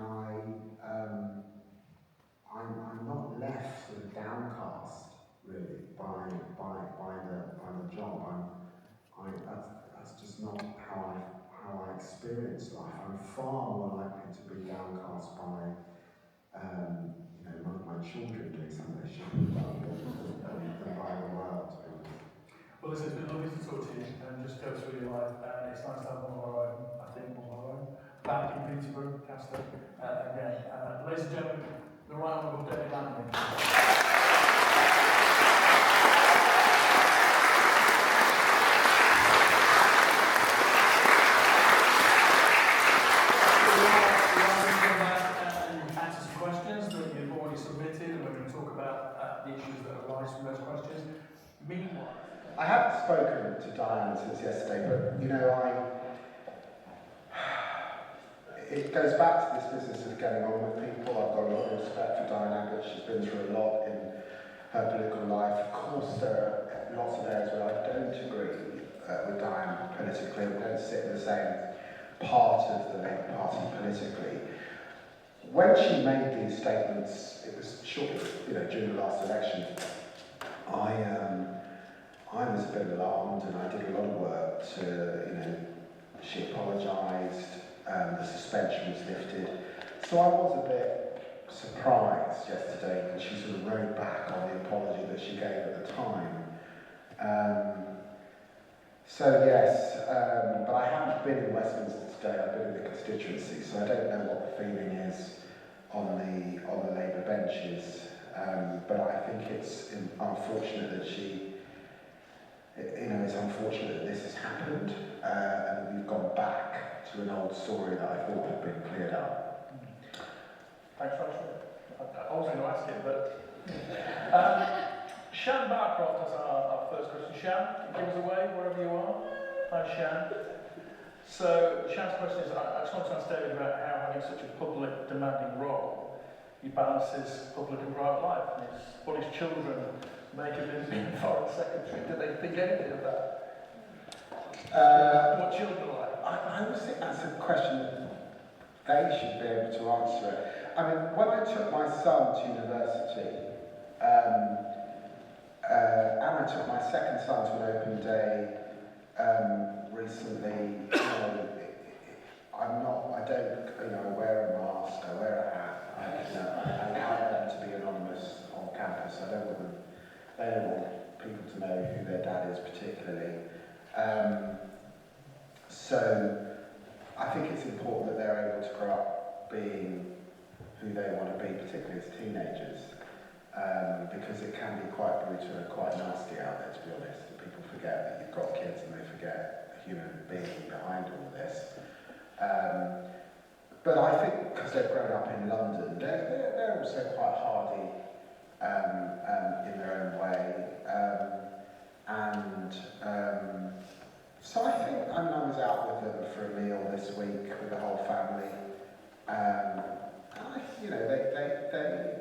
I'm not left sort of downcast really by the job. That's just not how I experience life. I'm far more likely to be downcast by one of my children doing something they shouldn't have done than by the world. Well, listen, it's been lovely to talk to you and just go through your life. It's nice to have one of our own, I think, one of our own, back in Peterborough, Castor, again. Ladies and gentlemen, the Right Honourable David Lammy. I haven't spoken to Diana since yesterday, but it goes back to this business of getting on with people. I've got a lot of respect for Diana, but she's been through a lot in her political life. Of course, there are lots of areas where I don't agree with Diana politically. We don't sit in the same part of the Labour Party politically. When she made these statements, it was shortly, during the last election, I was a bit alarmed, and I did a lot of work to, she apologised, the suspension was lifted. So I was a bit surprised yesterday when she sort of rode back on the apology that she gave at the time. So yes, but I haven't been in Westminster today, I've been in the constituency, so I don't know what the feeling is on the Labour benches. But I think it's unfortunate that it's unfortunate that this has happened, and we've gone back to an old story that I thought had been cleared up. Thanks, Rachel. I was going to ask it, but Shan Barcroft is our first question. Shan, give us away wherever you are. Hi, Shan. So Shan's question is, I just want to ask David about how having such a public demanding role, he balances public and private life, and what his children make of him being Foreign Secretary. Do they think anything of that? What children are like? I always think that's a question that they should be able to answer it. I mean, when I took my son to university, and I took my second son to an open day recently, I wear a mask, I wear a hat, I want to be anonymous on campus. They don't want people to know who their dad is particularly. So I think it's important that they're able to grow up being who they want to be, particularly as teenagers, because it can be quite brutal and quite nasty out there, to be honest. People forget that you've got kids and they forget a human being behind all of this. But I think because they've grown up in London, they're also quite hardy in their own way. So I think, I was out with them for a meal this week with the whole family.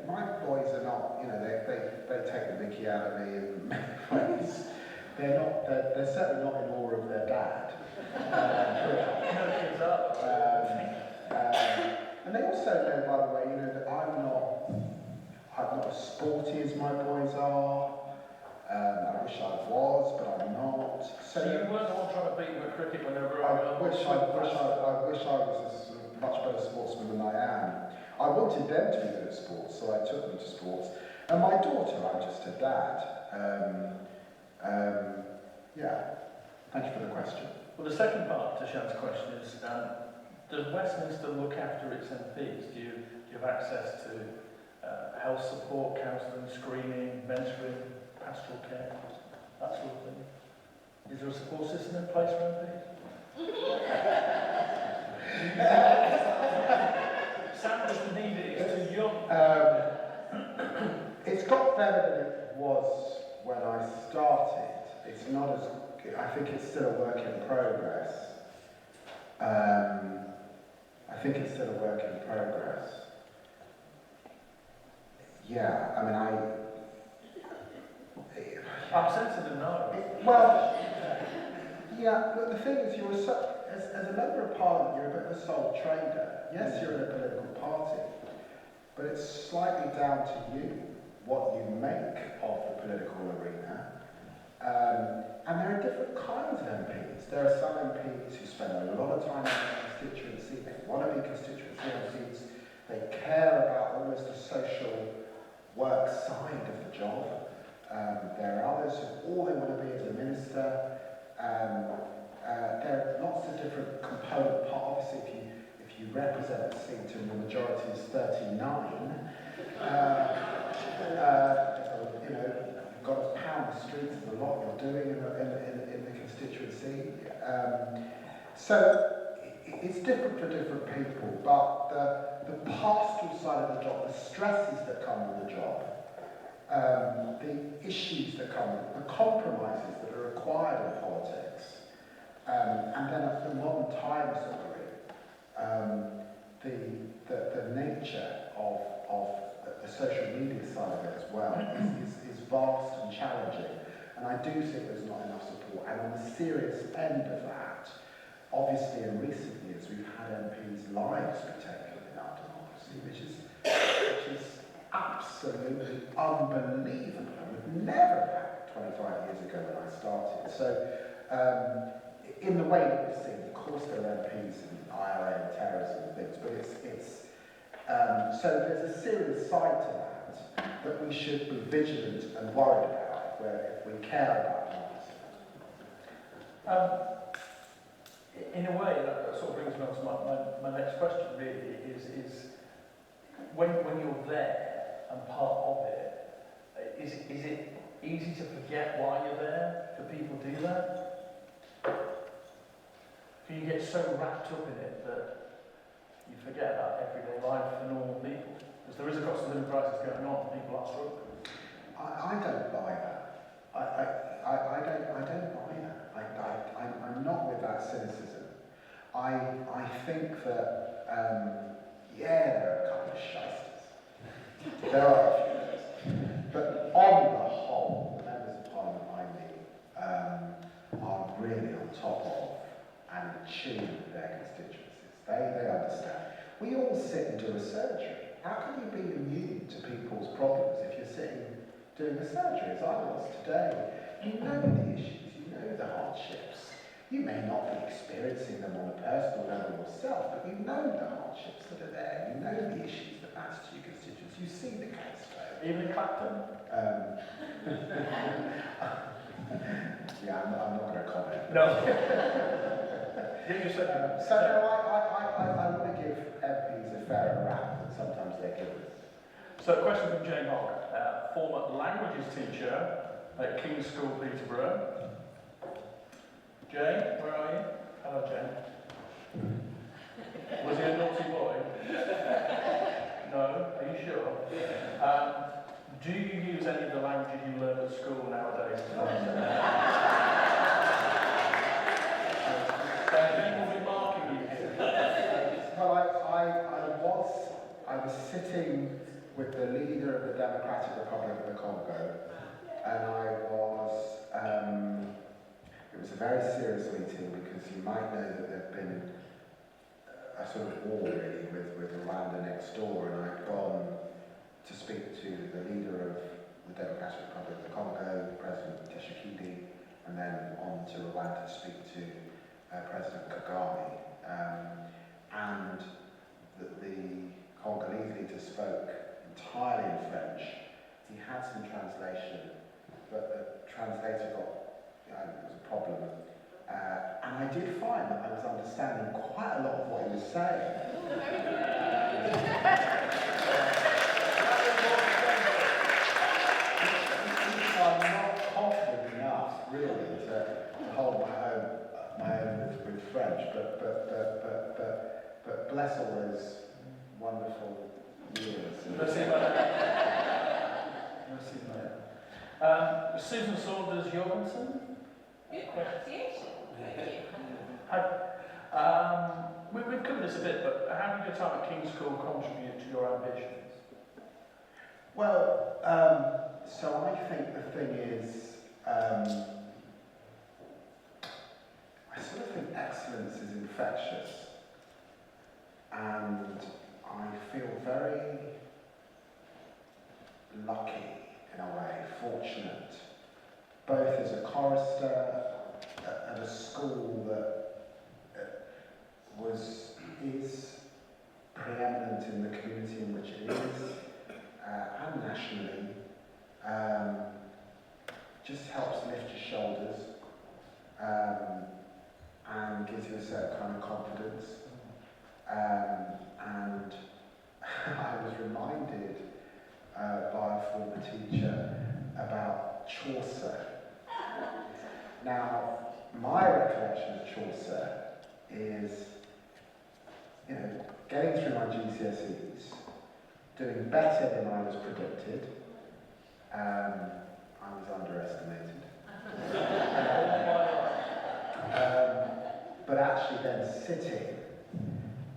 My boys are not, they take the mickey out of me in many ways. They're certainly not in awe of their dad. And they also know, by the way, that I'm not as sporty as my boys are. I wish I was, but I'm not. So you weren't the one trying to beat them at cricket when they were growing up? I wish I was a much better sportsman than I am. I wanted them to be good at sports, so I took them to sports. And my daughter, I'm just a dad. Thank you for the question. Well, the second part to Shan's question is, does Westminster look after its MPs? Do you have access to health support, counselling, screening, mentoring, pastoral care, that sort of thing? Is there a support system in place for MPs? Sam doesn't need it, it's too young. It's got better than it was when I started. It's not as, I think it's still a work in progress. I'm sensitive now. But the thing is, as a member of Parliament, you're a bit of a sole trader. Yes, you're in a political party, but it's slightly down to you what you make of the political arena. And there are different kinds of MPs. There are some MPs who spend a lot of time in the constituency, they want to be constituency MPs, they care about almost the social work side of the job. There are others who all they want to be is a minister. There are lots of different component parts. Obviously, if you represent a seat and the majority is 39, you've got to pound the streets of the lot you're doing in the constituency. So it's different for different people, but the pastoral side of the job, the stresses that come with the job, the issues that come with it, the compromises that are required in politics, and then the modern times that we're in, the nature of the social media side of it as well is vast and challenging, and I do think there's not enough support. And on the serious end of that, Obviously, in recent years, we've had MPs' lives be taken in our democracy, which is absolutely unbelievable. It would never happen 25 years ago when I started. So, in the way that we've seen, of course, there are MPs and IRA and terrorism and things, but so there's a serious side to that we should be vigilant and worried about if we care about democracy. In a way, that sort of brings me on to my next question, really, is when you're there and part of it, is it easy to forget why you're there? Do people do that? Do you get so wrapped up in it that you forget about everyday life for normal people? Because there is a cost of living crisis going on, people are struggling. I don't buy that. I don't buy that. I'm not with that cynicism. I think that, there are a couple of shysters. There are a few. But on the whole, the members of Parliament I meet are really on top of and in tune with their constituencies. They understand. We all sit and do a surgery. How can you be immune to people's problems if you're sitting doing a surgery, as I was today? You know the issues, you know the hardships. You may not be experiencing them on a personal level yourself, but you know the hardships that are there. You know the issues that matter to your constituents. You see the Castor. Even in Clapton? Yeah, I'm not going to comment. No. You said so no, I want to give MPs a fairer rap than sometimes they're given. So a question from Jane Hogg, former languages teacher at King's School, Peterborough. Jane, where are you? Hello, Jane. Was he a naughty boy? No? Are you sure? Do you use any of the languages you learn at school nowadays? Jane will be marking you here. Well, I was sitting with the leader of the Democratic Republic of the Congo, and it was a very serious meeting because you might know that there'd been a sort of war really with Rwanda next door, and I'd gone to speak to the leader of the Democratic Republic of the Congo, President Tshisekedi, and then on to Rwanda to speak to President Kagame. And the Congolese leader spoke entirely in French. He had some translation, but the translator got, there was a problem. And I did find that I was understanding quite a lot of what he was saying. I'm not confident enough, really, to hold my own with French, but bless all those wonderful years. Merci, madame. Susan Saunders Jorgensen. Good pronunciation. Thank you. We've covered this a bit, but how did your time at King's School contribute to your ambitions? Well, so I think the thing is, I sort of think excellence is infectious, and I feel very lucky, in a way, fortunate, both as a chorister at a school that is preeminent in the community in which it is, and nationally, just helps lift your shoulders and gives you a certain kind of confidence. And I was reminded by a former teacher about Chaucer. Now, my recollection of Chaucer is, getting through my GCSEs, doing better than I was predicted. I was underestimated. But actually then sitting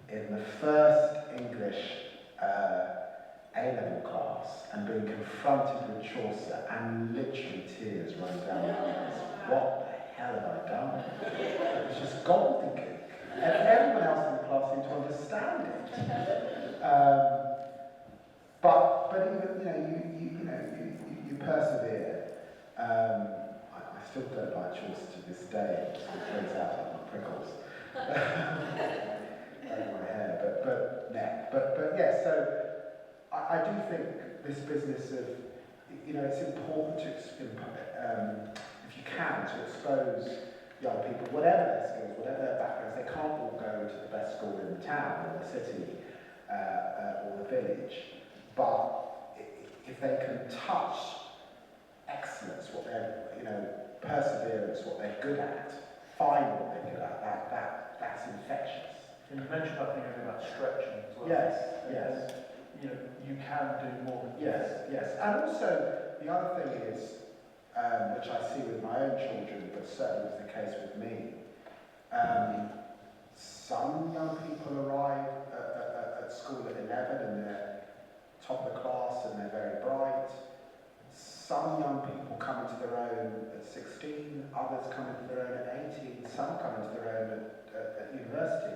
in the first English A-level class and being confronted with Chaucer and literally tears running down my eyes. What the hell have I done? It was just gobbledygook. And everyone else in the class seemed to understand it. But even, you persevere. I still don't like chores to this day. It brings out like my prickles. Over my hair, but yeah. So I do think this business of, it's important to, if you can, to expose young people, whatever their skills, whatever their backgrounds. They can't all go to the best school in the town or the city or the village, but if they can touch excellence, what they're, perseverance, what they're good at, find what they're good at, that's infectious. And you mentioned that thing about stretching as well. Yes. You can do more than Yes. And also, the other thing is, which I see with my own children, but certainly was the case with me, some young people arrive at school at 11 and they're top of the class and they're very bright. Some young people come into their own at 16, others come into their own at 18, some come into their own at university.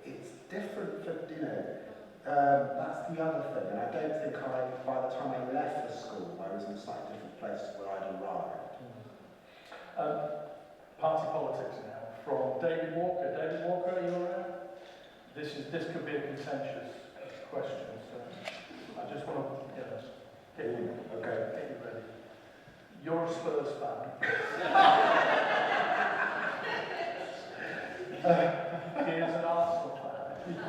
It's different for, that's the other thing. And I don't think by the time I left the school, I was in a slightly different place to where I'd arrived. Party politics now, from David Walker. David Walker, are you around? This could be a contentious question, so I just want to get you ready. You're a Spurs fan. He is an Arsenal fan.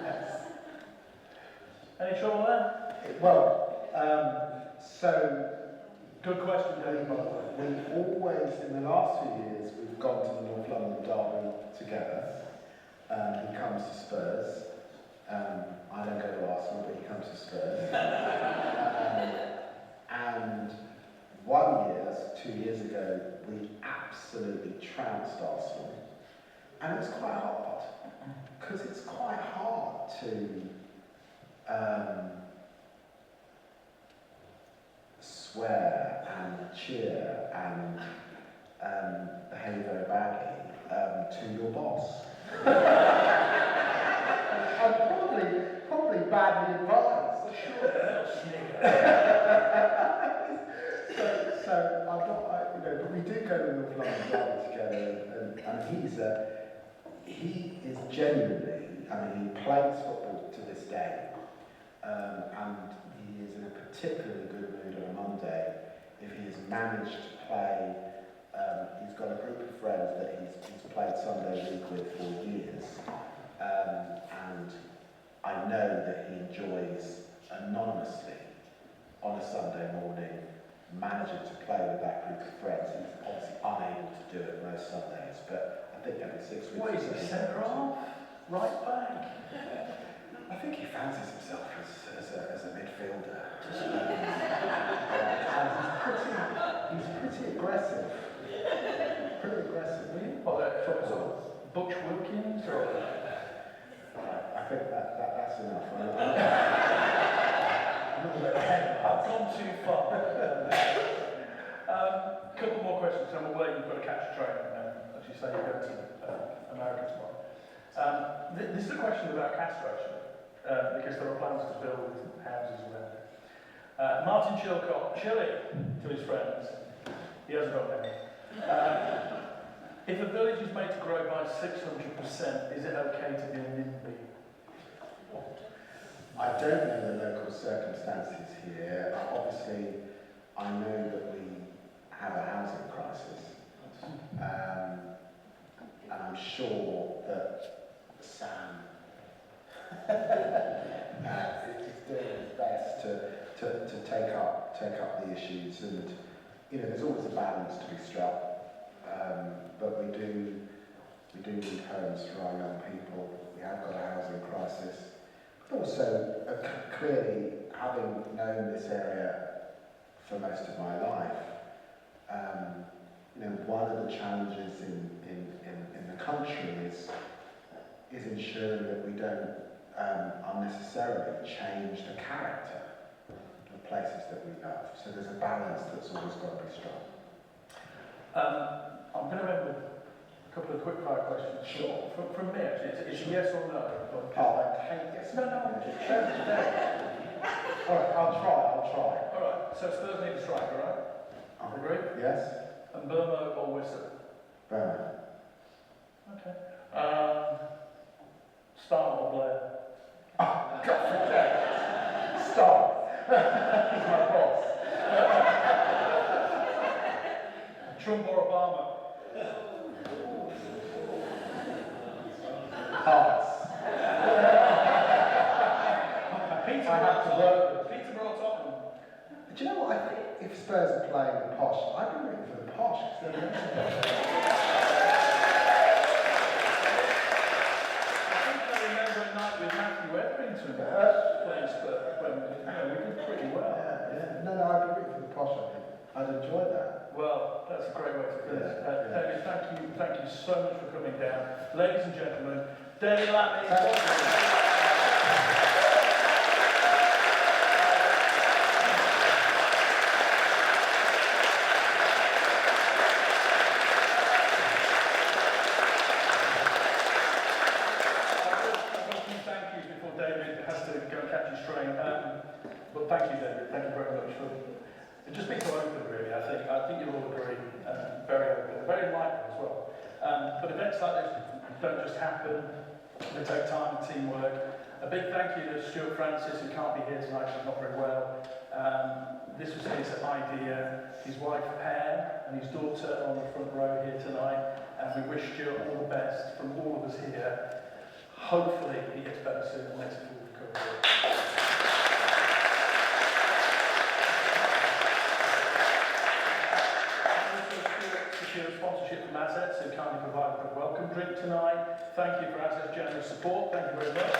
Yes. Any trouble there? Well, so good question, David. we always, in the last few years, we've gone to the North London derby together. He comes to Spurs. I don't go to Arsenal, but he comes to Spurs. And 2 years ago, we absolutely trounced Arsenal. And it was quite hard, because it's quite hard to swear and cheer and behave very badly to your boss. And probably badly advised. So I'm not, but we do go to North London derby together, and he is genuinely, he plays football to this day, and he is in a particularly good mood on a Monday if he has managed to play. He's got a group of friends that he's played Sunday league with for years, and I know that he enjoys anonymously on a Sunday morning managing to play with that group of friends. He's obviously unable to do it most Sundays, but I think every 6 weeks. What is he, centre half? Right back? I think he fancies himself as a midfielder. And he's pretty aggressive. What, sort of Butch Wilkins or? I think that's enough. I've gone too far. Couple more questions, and we'll let you've got to catch a train. As you say, you're going to America tomorrow. This is a question about Castor, actually, because there are plans to build houses around it. Martin Chilcott, chilly to his friends. He hasn't got any. If a village is made to grow by 600%, is it okay to be a NIMBY? I don't know the local circumstances here. Obviously, I know that we have a housing crisis. And I'm sure that Sam is doing his best to take up the issues, and there's always a balance to be struck. But we do need homes for our young people. We have got a housing crisis. But also, clearly, having known this area for most of my life, one of the challenges in the country is ensuring that we don't unnecessarily change the character of the places that we love. So there's a balance that's always got to be struck. I'm going to end with A couple of quick fire questions. Sure. From me, actually, it's a yes or no. Oh, I hate this. No, I'm just All right, I'll try. All right, so Spurs need a striker, right? Agree? Yes? And Burmo or Whistle? Burn. Okay. Star or Blair? Oh, God forget. Stop. He's my boss. Trump or Obama? Pass. I have to work. Peterborough or Tottenham? Do you know what I think? If Spurs are playing the posh, I'd be rooting for the posh. 'Cause they're the I think I remember a night with Matthew Etherington playing Spurs when we did pretty well. Yeah. No, I'd be rooting for the posh, I think. I'd enjoy that. Well, that's a great way to finish. Yeah. David, thank you so much for coming down. Ladies and gentlemen, David Lammy. Thank you before David has to go and catch his train. But thank you, David. Thank you very much for just being so open, really. I think you'll all agree. Very open, very enlightening as well. But events like this don't just happen. They take time and teamwork. A big thank you to Stuart Francis, who can't be here tonight, she's not very well. This was his idea. His wife, Pear, and his daughter on the front row here tonight. And we wish Stuart all the best from all of us here. Hopefully he gets better soon and makes a full recovery. Secure sponsorship from Assets, who kindly provided a welcome drink tonight. Thank you for Assets' generous support. Thank you very much.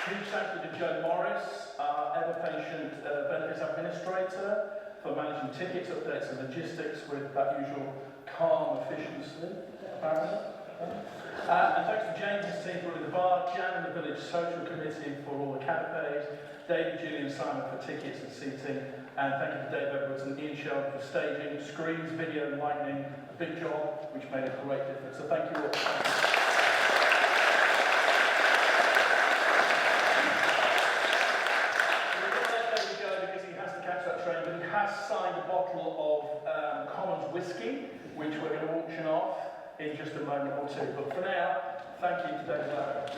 Huge thank you to Joe Morris, our ever-patient benefits administrator, for managing tickets, updates and logistics with that usual calm efficiency, apparently. And thanks to James and his team for running the bar, Jan and the Village Social Committee for all the canapes, David, Julie and Simon for tickets and seating, and thank you to Dave Edwards and Ian Sheldon for staging, screens, video and lighting, a big job which made a great difference. So thank you all. We're going to let David go because he has to catch that train, but he has signed a bottle of Commons whiskey, which we're going to auction off in just a moment or two. But for now, thank you to David Lammy.